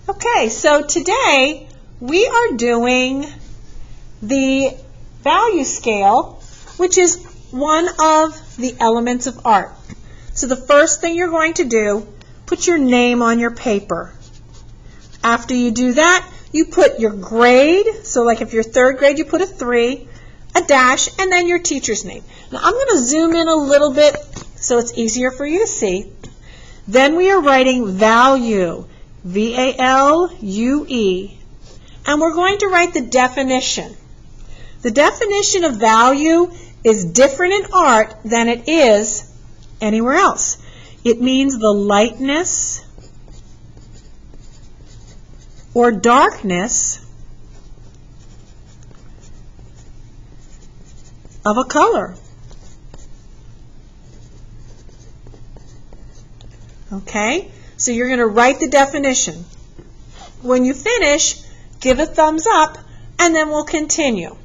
Okay, so today we are doing the value scale, which is one of the elements of art. So the first thing you're going to do, put your name on your paper. After you do that, you put your grade. So like if you're third grade, you put a 3, a dash, and then your teacher's name. Now I'm going to zoom in a little bit so it's easier for you to see. Then we are writing value, V-A-L-U-E, and we're going to write the definition. The definition of value is different in art than it is anywhere else. It means the lightness or darkness of a color. Okay, so you're going to write the definition. When you finish, give a thumbs up, and then we'll continue.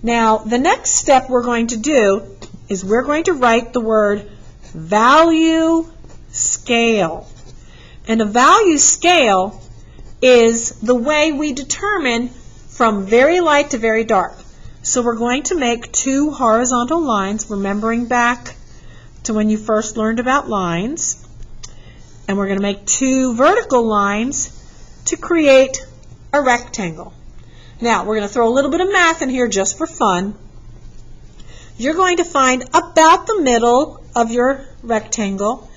Now, the next step we're going to do is we're going to write the word value scale. And a value scale is the way we determine from very light to very dark. So we're going to make 2 horizontal lines, remembering back to when you first learned about lines. And we're going to make 2 vertical lines to create a rectangle. Now, we're going to throw a little bit of math in here just for fun. You're going to find about the middle of your rectangle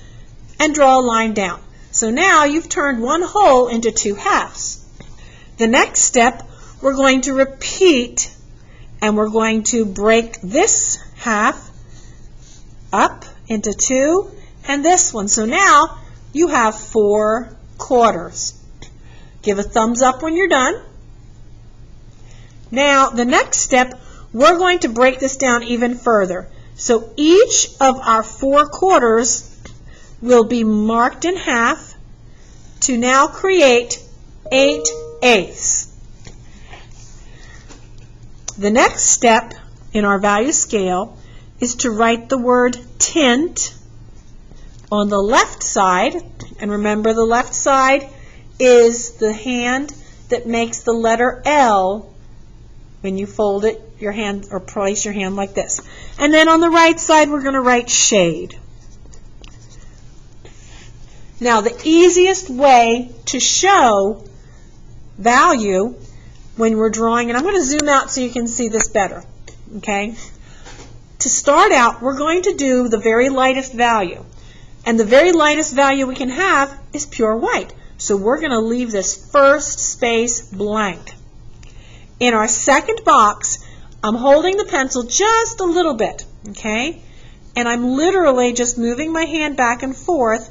and draw a line down. So now you've turned one whole into 2 halves. The next step, we're going to repeat, and we're going to break this half up into 2 and this one. So now you have 4 quarters. Give a thumbs up when you're done. Now the next step, we're going to break this down even further. So each of our 4 quarters will be marked in half to now create 8/8. The next step in our value scale is to write the word tint on the left side. And remember, the left side is the hand that makes the letter L when you fold it, your hand, or place your hand like this. And then on the right side, we're going to write shade. Now, the easiest way to show value when we're drawing, and I'm going to zoom out so you can see this better, okay? To start out, we're going to do the very lightest value. And the very lightest value we can have is pure white. So we're going to leave this first space blank. In our second box, I'm holding the pencil just a little bit, okay? And I'm literally just moving my hand back and forth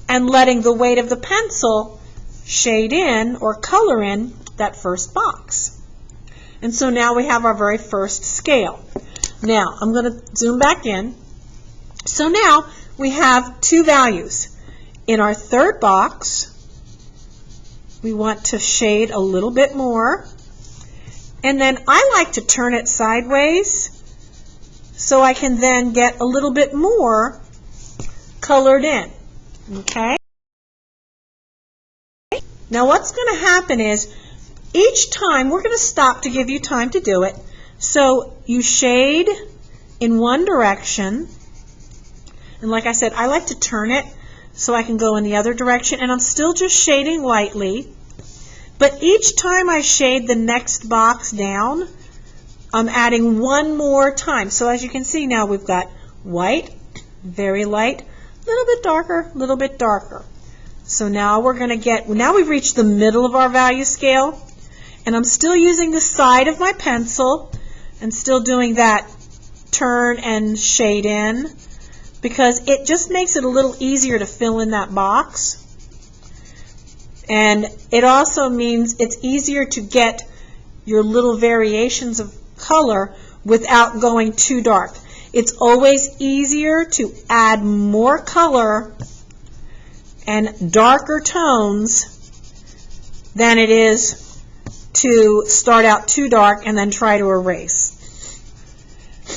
and letting the weight of the pencil shade in or color in that first box. And so now we have our very first scale. Now, I'm going to zoom back in. So now we have 2 values. In our third box, we want to shade a little bit more. And then I like to turn it sideways so I can then get a little bit more colored in. Okay? Now what's going to happen is each time we're going to stop to give you time to do it. So you shade in one direction, and like I said, I like to turn it so I can go in the other direction, and I'm still just shading lightly. But each time I shade the next box down, I'm adding one more time. So as you can see now, we've got white, very light, a little bit darker, a little bit darker. So now we're going to get, now we've reached the middle of our value scale, and I'm still using the side of my pencil and still doing that turn and shade in, because it just makes it a little easier to fill in that box. And it also means it's easier to get your little variations of color without going too dark. It's always easier to add more color and darker tones than it is to start out too dark and then try to erase.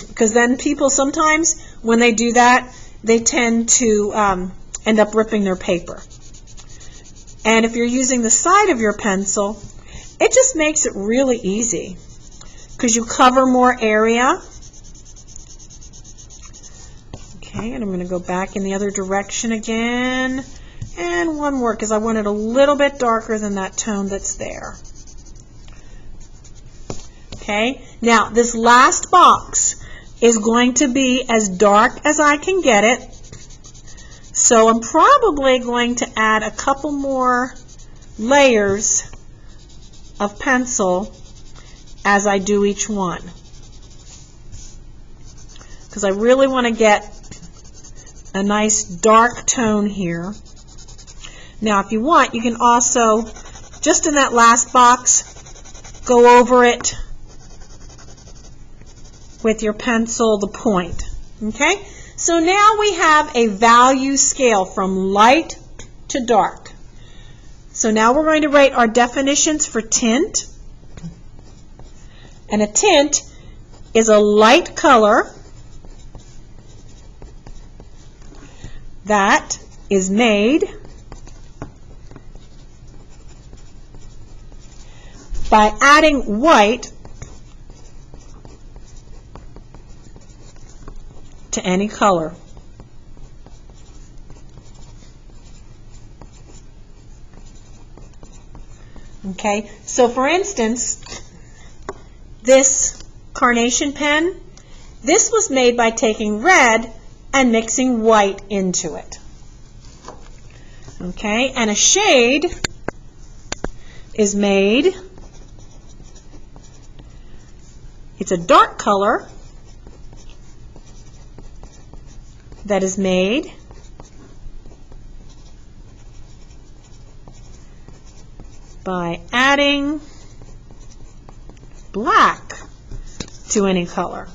Because then people sometimes, when they do that, they tend to end up ripping their paper. And if you're using the side of your pencil, it just makes it really easy because you cover more area. Okay, and I'm going to go back in the other direction again. And one more because I want it a little bit darker than that tone that's there. Okay, now this last box is going to be as dark as I can get it. So I'm probably going to add a couple more layers of pencil as I do each one, because I really want to get a nice dark tone here. Now if you want, you can also, just in that last box, go over it with your pencil, the point. Okay? So now we have a value scale from light to dark. So now we're going to write our definitions for tint. And a tint is a light color that is made by adding white to any color. Okay, so for instance, this carnation pen, this was made by taking red and mixing white into it. Okay, and a shade is made, it's a dark color that is made by adding black to any color.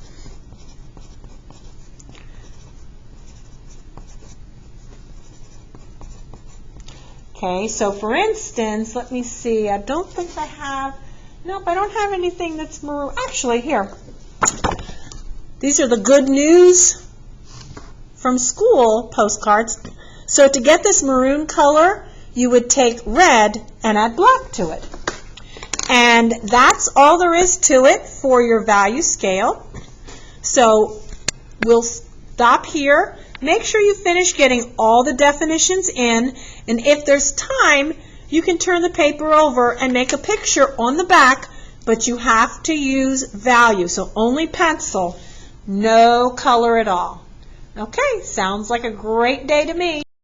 Okay, so for instance, let me see, I don't think I have, nope, I don't have anything that's maroon. Actually, here, these are the good news from school postcards. So to get this maroon color, you would take red and add black to it. And that's all there is to it for your value scale. So we'll stop here. Make sure you finish getting all the definitions in, and if there's time, you can turn the paper over and make a picture on the back, but you have to use value, so only pencil, no color at all. Okay, sounds like a great day to me.